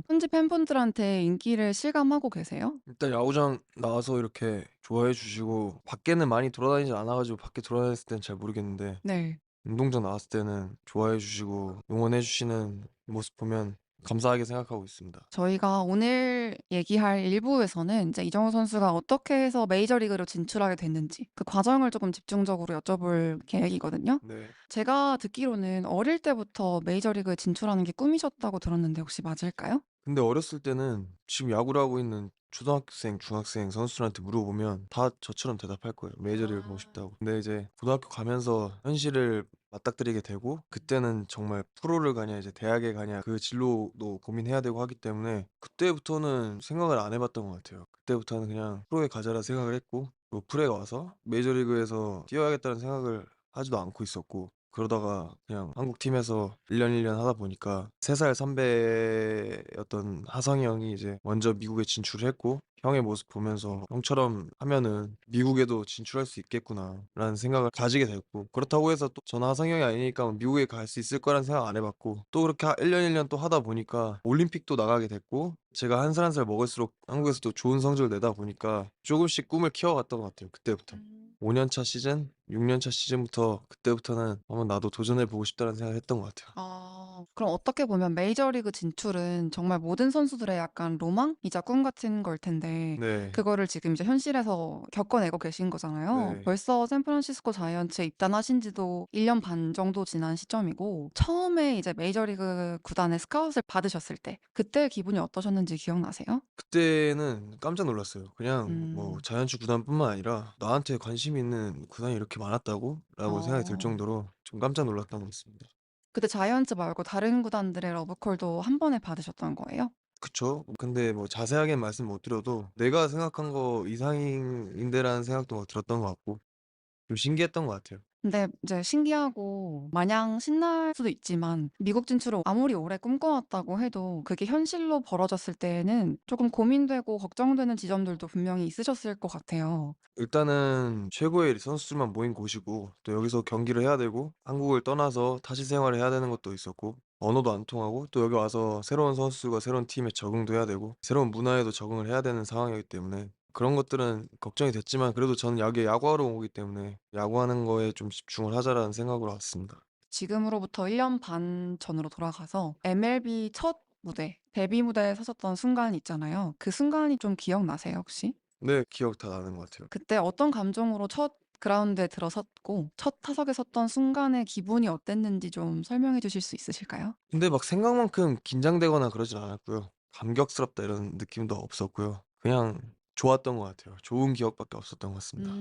현지 팬분들한테 인기를 실감하고 계세요? 일단 야구장 나와서 이렇게 좋아해 주시고 밖에는 많이 돌아다니지 않아 가지고 밖에 돌아다녔을 때는 잘 모르겠는데 네. 운동장 나왔을 때는 좋아해 주시고 응원해 주시는 모습 보면 감사하게 생각하고 있습니다. 저희가 오늘 얘기할 일부에서는 이제 이정우 선수가 어떻게 해서 메이저리그로 진출하게 됐는지 그 과정을 조금 집중적으로 여쭤볼 계획이거든요. 네. 제가 듣기로는 어릴 때부터 메이저리그에 진출하는 게 꿈이셨다고 들었는데 혹시 맞을까요? 근데 어렸을 때는 지금 야구를 하고 있는 초등학생, 중학생 선수들한테 물어보면 다 저처럼 대답할 거예요. 메이저리그 가고 아. 싶다고. 근데 이제 고등학교 가면서 현실을 맞닥뜨리게 되고 그때는 정말 프로를 가냐 이제 대학에 가냐 그 진로도 고민해야 되고 하기 때문에 그때부터는 생각을 안 해 봤던 것 같아요. 그때부터는 그냥 프로에 가자라 생각을 했고 뭐 프로에 와서 메이저리그에서 뛰어야겠다는 생각을 하지도 않고 있었고 그러다가 그냥 한국 팀에서 1년 1년 하다 보니까 3살 선배였던 하성이 형이 이제 먼저 미국에 진출을 했고 형의 모습 보면서 '형처럼 하면은 미국에도 진출할 수 있겠구나.'라는 생각을 가지게 됐고 그렇다고 해서 또 저는 하성이 형이 아니니까 미국에 갈 수 있을 거라는 생각 안 해 봤고 또 그렇게 1년 1년 또 하다 보니까 올림픽도 나가게 됐고 제가 한 살 한 살 먹을수록 한국에서도 좋은 성적을 내다 보니까 조금씩 꿈을 키워갔던 것 같아요 그때부터. 음. 5년 차 시즌, 6년 차 시즌부터 그때부터는 '한번 나도 도전해 보고 싶다.'는 생각을 했던 것 같아요. 그럼 어떻게 보면 메이저리그 진출은 정말 모든 선수들의 약간 로망이자 꿈 같은 걸 텐데 네. 그거를 지금 이제 현실에서 겪어내고 계신 거잖아요. 네. 벌써 샌프란시스코 자이언츠에 입단하신 지도 1년 반 정도 지난 시점이고 처음에 이제 메이저리그 구단의 스카웃을 받으셨을 때 그때 기분이 어떠셨는지 기억나세요? 그때는 깜짝 놀랐어요. 그냥 뭐 음. 자이언츠 구단뿐만 아니라 '나한테 관심이 있는 구단이 이렇게 많았다고?' 라고 생각이 들 어. 정도로 좀 깜짝 놀랐던 것 같습니다. 그때 자이언츠 말고 다른 구단들의 러브콜도 한 번에 받으셨던 거예요? 그쵸. 근데 뭐 자세하게는 말씀 못 드려도 '내가 생각한 거 이상인데.'라는 생각도 막 들었던 것 같고 좀 신기했던 것 같아요. 근데 이제 신기하고 마냥 신날 수도 있지만 미국 진출을 아무리 오래 꿈꿔왔다고 해도 그게 현실로 벌어졌을 때에는 조금 고민되고 걱정되는 지점들도 분명히 있으셨을 것 같아요. 일단은 최고의 선수들만 모인 곳이고 또 여기서 경기를 해야 되고 한국을 떠나서 타지 생활을 해야 되는 것도 있었고 언어도 안 통하고 또 여기 와서 새로운 선수가 새로운 팀에 적응도 해야 되고 새로운 문화에도 적응을 해야 되는 상황이기 때문에 그런 것들은 걱정이 됐지만 그래도 저는 여기에 야구하러 온 거기 때문에 '야구하는 거에 좀 집중을 하자.'라는 생각으로 왔습니다. 지금으로부터 1년 반 전으로 돌아가서 MLB 첫 무대, 데뷔 무대에 서셨던 순간 있잖아요. 그 순간이 좀 기억나세요, 혹시? 네. 기억 다 나는 것 같아요. 그때 어떤 감정으로 첫 그라운드에 들어섰고 첫 타석에 섰던 순간의 기분이 어땠는지 좀 설명해 주실 수 있으실까요? 근데 막 생각만큼 긴장되거나 그러진 않았고요. '감격스럽다.' 이런 느낌도 없었고요. 그냥 좋았던 것 같아요. 좋은 기억밖에 없었던 것 같습니다.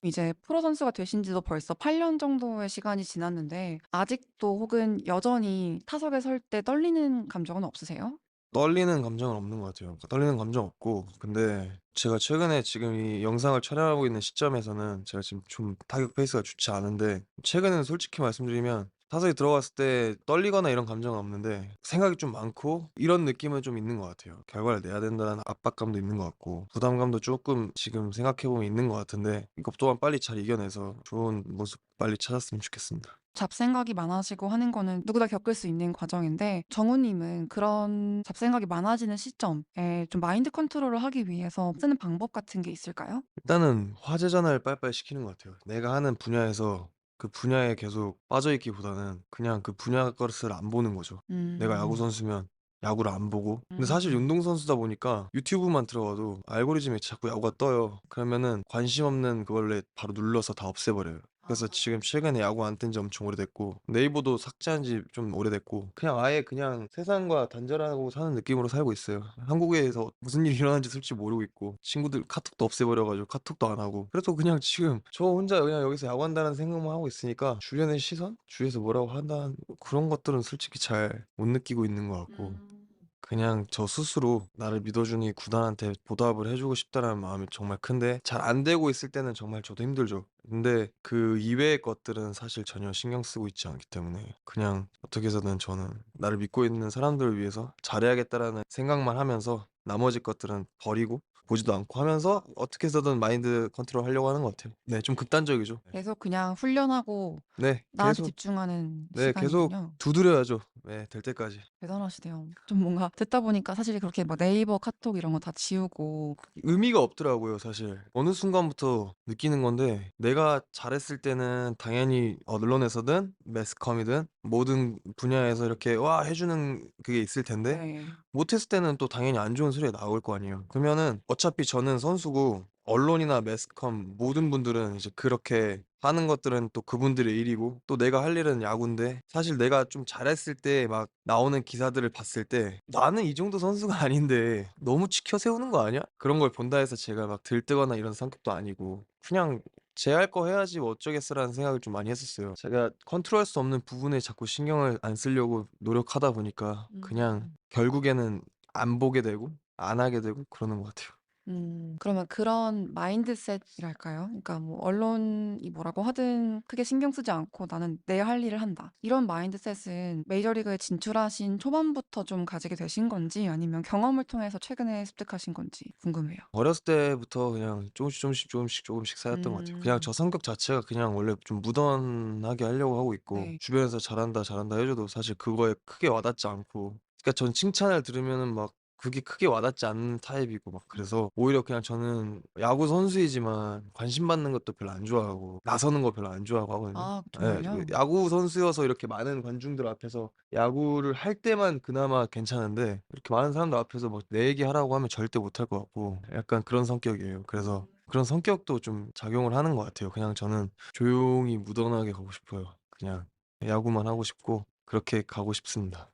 이제 프로 선수가 되신 지도 벌써 8년 정도의 시간이 지났는데 아직도 혹은 여전히 타석에 설 때 떨리는 감정은 없으세요? 떨리는 감정은 없는 것 같아요. 떨리는 감정 없고 근데 제가 최근에 지금 이 영상을 촬영하고 있는 시점에서는 제가 지금 좀 타격 페이스가 좋지 않은데 최근에는 솔직히 말씀드리면 타석에 들어갔을 때 떨리거나 이런 감정은 없는데 생각이 좀 많고 이런 느낌은 좀 있는 것 같아요. 결과를 내야 된다는 압박감도 있는 것 같고 부담감도 쪼끔 지금 생각해 보면 있는 것 같은데 이것 또한 빨리 잘 이겨내서 좋은 모습 빨리 찾았으면 좋겠습니다. 잡생각이 많아지고 하는 거는 누구나 겪을 수 있는 과정인데 정우 님은 그런 잡생각이 많아지는 시점에 좀 마인드 컨트롤을 하기 위해서 쓰는 방법 같은 게 있을까요? 일단은 화제 전환을 빨리빨리 시키는 것 같아요. 내가 하는 분야에서 그 분야에 계속 빠져 있기보다는 그냥 그 분야 것을 안 보는 거죠. 내가 야구 음. 선수면 야구를 안 보고 근데 사실 음. 운동선수다 보니까 유튜브만 들어가도 알고리즘에 자꾸 야구가 떠요. 그러면은 관심 없는 그걸로 바로 눌러서 다 없애버려요. 그래서 지금 아. 최근에 야구 안 뜬 지 엄청 오래됐고 네이버도 삭제한 지 좀 오래됐고 그냥 아예 그냥 세상과 단절하고 사는 느낌으로 살고 있어요. 한국에서 무슨 일이 일어나는지 솔직히 모르고 있고 친구들 카톡도 없애버려 가지고 카톡도 안 하고 그래서 그냥 지금 저 혼자 그냥 여기서 야구한다는 생각만 하고 있으니까 주변의 시선? 주위에서 뭐라고 한다는 그런 것들은 솔직히 잘 못 느끼고 있는 것 같고 음. 그냥 저 스스로 나를 믿어주는 이 구단한테 보답을 해 주고 싶다라는 마음이 정말 큰데 잘 안 되고 있을 때는 정말 저도 힘들죠. 근데 그 이외의 것들은 사실 전혀 신경 쓰고 있지 않기 때문에 그냥 어떻게 해서든 저는 나를 믿고 있는 사람들을 위해서 잘해야겠다라는 생각만 하면서 나머지 것들은 버리고 보지도 않고 하면서 어떻게 해서든 마인드 컨트롤하려고 하는 것 같아요. 네 좀 극단적이죠. 네. 계속 그냥 훈련하고 네 나한테 계속 집중하는 네 계속 시간이군요. 두드려야죠. 네 될 때까지. 대단하시네요. 좀 뭔가 듣다 보니까 사실 그렇게 막 네이버, 카톡 이런 거 다 지우고 의미가 없더라고요 사실. 어느 순간부터 느끼는 건데 내가 잘했을 때는 당연히 언론에서든 매스컴이든 모든 분야에서 이렇게 와 해 주는 그게 있을 텐데 네. 못했을 때는 또 당연히 안 좋은 소리가 나올 거 아니에요. 그러면은 어차피 저는 선수고 언론이나 매스컴 모든 분들은 이제 그렇게 하는 것들은 또 그분들의 일이고 또 내가 할 일은 야구인데 사실 내가 좀 잘했을 때 막 나오는 기사들을 봤을 때 '나는 이 정도 선수가 아닌데 너무 치켜 세우는 거 아니야?' 그런 걸 본다 해서 제가 막 들뜨거나 이런 성격도 아니고 그냥 '제 할 거 해야지 뭐 어쩌겠어.'라는 생각을 좀 많이 했었어요. 제가 컨트롤할 수 없는 부분에 자꾸 신경을 안 쓰려고 노력하다 보니까 그냥 음. 결국에는 안 보게 되고 안 하게 되고 그러는 것 같아요. 그러면 그런 마인드셋이랄까요? 그러니까 뭐 언론이 뭐라고 하든 크게 신경 쓰지 않고 '나는 내 할 일을 한다.' 이런 마인드셋은 메이저리그에 진출하신 초반부터 좀 가지게 되신 건지 아니면 경험을 통해서 최근에 습득하신 건지 궁금해요. 어렸을 때부터 그냥 조금씩 쌓였던 것 같아요. 그냥 음. 저 성격 자체가 그냥 원래 좀 무던하게 하려고 하고 있고 네. 주변에서 "잘한다, 잘한다." 해 줘도 사실 그거에 크게 와닿지 않고 그러니까 전 칭찬을 들으면은 막 그게 크게 와닿지 않는 타입이고 막 그래서 오히려 그냥 저는 야구 선수이지만 관심 받는 것도 별로 안 좋아하고 나서는 거 별로 안 좋아하고 하거든요. 아 예. 그 정말요? 야구 선수여서 이렇게 많은 관중들 앞에서 야구를 할 때만 그나마 괜찮은데 이렇게 많은 사람들 앞에서 막 내 얘기하라고 하면 절대 못할 것 같고 약간 그런 성격이에요. 그래서 그런 성격도 좀 작용을 하는 것 같아요. 그냥 저는 조용히 무던하게 가고 싶어요. 그냥 야구만 하고 싶고 그렇게 가고 싶습니다.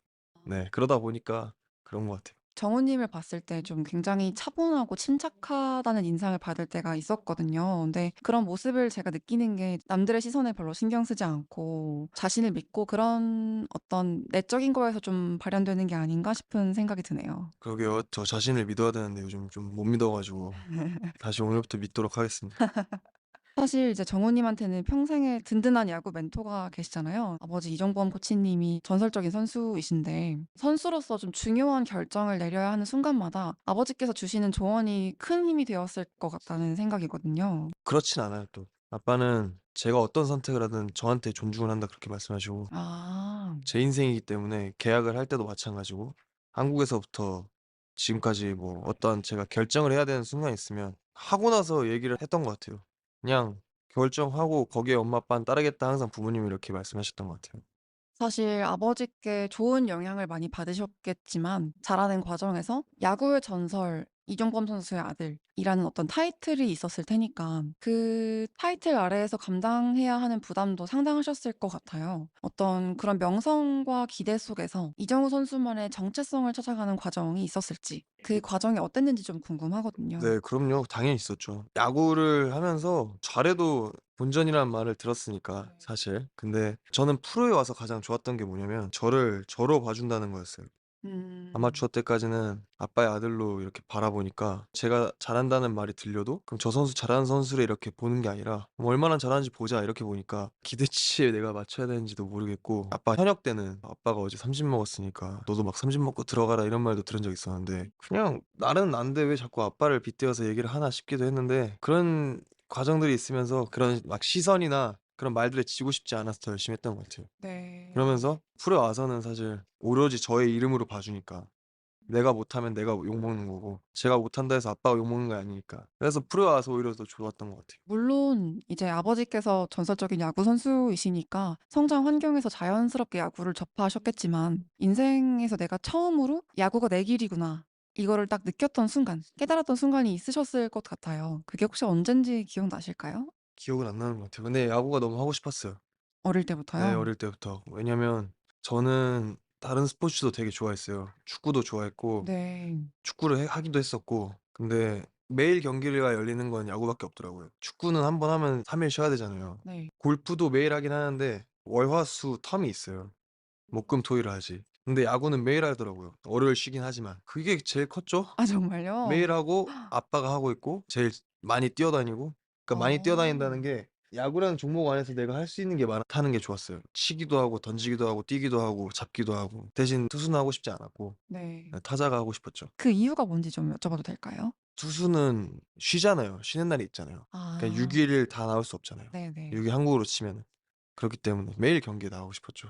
네. 그러다 보니까 그런 것 같아요. 정우님을 봤을 때 좀 굉장히 차분하고 침착하다는 인상을 받을 때가 있었거든요. 근데 그런 모습을 제가 느끼는 게 남들의 시선에 별로 신경 쓰지 않고 자신을 믿고 그런 어떤 내적인 거에서 좀 발현되는 게 아닌가 싶은 생각이 드네요. 그러게요. 저 자신을 믿어야 되는데 요즘 좀 못 믿어 가지고 다시 오늘부터 믿도록 하겠습니다. 사실 이제 정우님한테는 평생의 든든한 야구 멘토가 계시잖아요. 아버지 이정범 코치님이 전설적인 선수이신데 선수로서 좀 중요한 결정을 내려야 하는 순간마다 아버지께서 주시는 조언이 큰 힘이 되었을 것 같다는 생각이거든요. 그렇진 않아요 또. 아빠는 제가 어떤 선택을 하든 저한테 존중을 한다 그렇게 말씀하시고 아. 제 인생이기 때문에 계약을 할 때도 마찬가지고 한국에서부터 지금까지 뭐 어떠한 제가 결정을 해야 되는 순간이 있으면 하고 나서 얘기를 했던 것 같아요. 그냥 결정하고 거기에 엄마 아빠는 따르겠다 항상 부모님이 이렇게 말씀하셨던 것 같아요. 사실 아버지께 좋은 영향을 많이 받으셨겠지만 자라는 과정에서 야구의 전설 이종범 선수의 아들이라는 어떤 타이틀이 있었을 테니까 그 타이틀 아래에서 감당해야 하는 부담도 상당하셨을 것 같아요. 어떤 그런 명성과 기대 속에서 이정우 선수만의 정체성을 찾아가는 과정이 있었을지 그 과정이 어땠는지 좀 궁금하거든요. 네 그럼요. 당연히 있었죠. 야구를 하면서 잘해도 본전이라는 말을 들었으니까 사실. 근데 저는 프로에 와서 가장 좋았던 게 뭐냐면 저를 저로 봐 준다는 거였어요. 음. 아마추어 때까지는 아빠의 아들로 이렇게 바라보니까 제가 잘한다는 말이 들려도 '그럼 저 선수 잘하는 선수를 이렇게 보는 게 아니라 뭐 얼마나 잘하는지 보자.' 이렇게 보니까 기대치에 내가 맞춰야 되는지도 모르겠고 아빠 현역 때는 아빠가 어제 삼십 먹었으니까 "너도 막 삼십 먹고 들어가라." 이런 말도 들은 적이 있었는데 그냥 나는 난데 왜 자꾸 아빠를 빗대어서 얘기를 하나 싶기도 했는데 그런 과정들이 있으면서 그런 막 시선이나 그런 말들에 지고 싶지 않아서 더 열심히 했던 것 같아요. 네. 그러면서 프로에 와서는 사실 오로지 저의 이름으로 봐 주니까 내가 못하면 내가 욕먹는 거고 제가 못한다 해서 아빠가 욕먹는 거 아니니까. 그래서 프로에 와서 오히려 더 좋았던 것 같아요. 물론 이제 아버지께서 전설적인 야구 선수이시니까 성장 환경에서 자연스럽게 야구를 접하셨겠지만 인생에서 내가 처음으로 '야구가 내 길이구나.' 이거를 딱 느꼈던 순간, 깨달았던 순간이 있으셨을 것 같아요. 그게 혹시 언젠지 기억나실까요? 기억은 안 나는 것 같아요. 근데 야구가 너무 하고 싶었어요. 어릴 네 때부터요? 어릴 때부터. 왜냐면 저는 다른 스포츠도 되게 좋아했어요. 축구도 좋아했고 네. 축구를 해 하기도 했었고 근데 매일 경기가 열리는 건 야구밖에 없더라고요. 축구는 한 번 하면 3일 쉬어야 되잖아요. 네. 골프도 매일 하긴 하는데 월, 화, 수 텀이 있어요. 목, 금, 토일을 하지. 근데 야구는 매일 하더라고요. 월요일 쉬긴 하지만. 그게 제일 컸죠. 아 정말요? 매일 하고 아빠가 하고 있고 제일 많이 뛰어다니고 그러니까 많이 뛰어다닌다는 어. 게 야구라는 종목 안에서 내가 할 수 있는 게 많다는 게 좋았어요. 치기도 하고 던지기도 하고 뛰기도 하고 잡기도 하고. 대신 투수는 하고 싶지 않았고 네. 타자가 하고 싶었죠. 그 이유가 뭔지 좀 여쭤봐도 될까요? 투수는 쉬잖아요. 쉬는 날이 있잖아요. 그러니까 아. 6 일을 다 나올 수 없잖아요. 네네. 6일 한국으로 치면은. 그렇기 때문에 매일 경기에 나가고 싶었죠.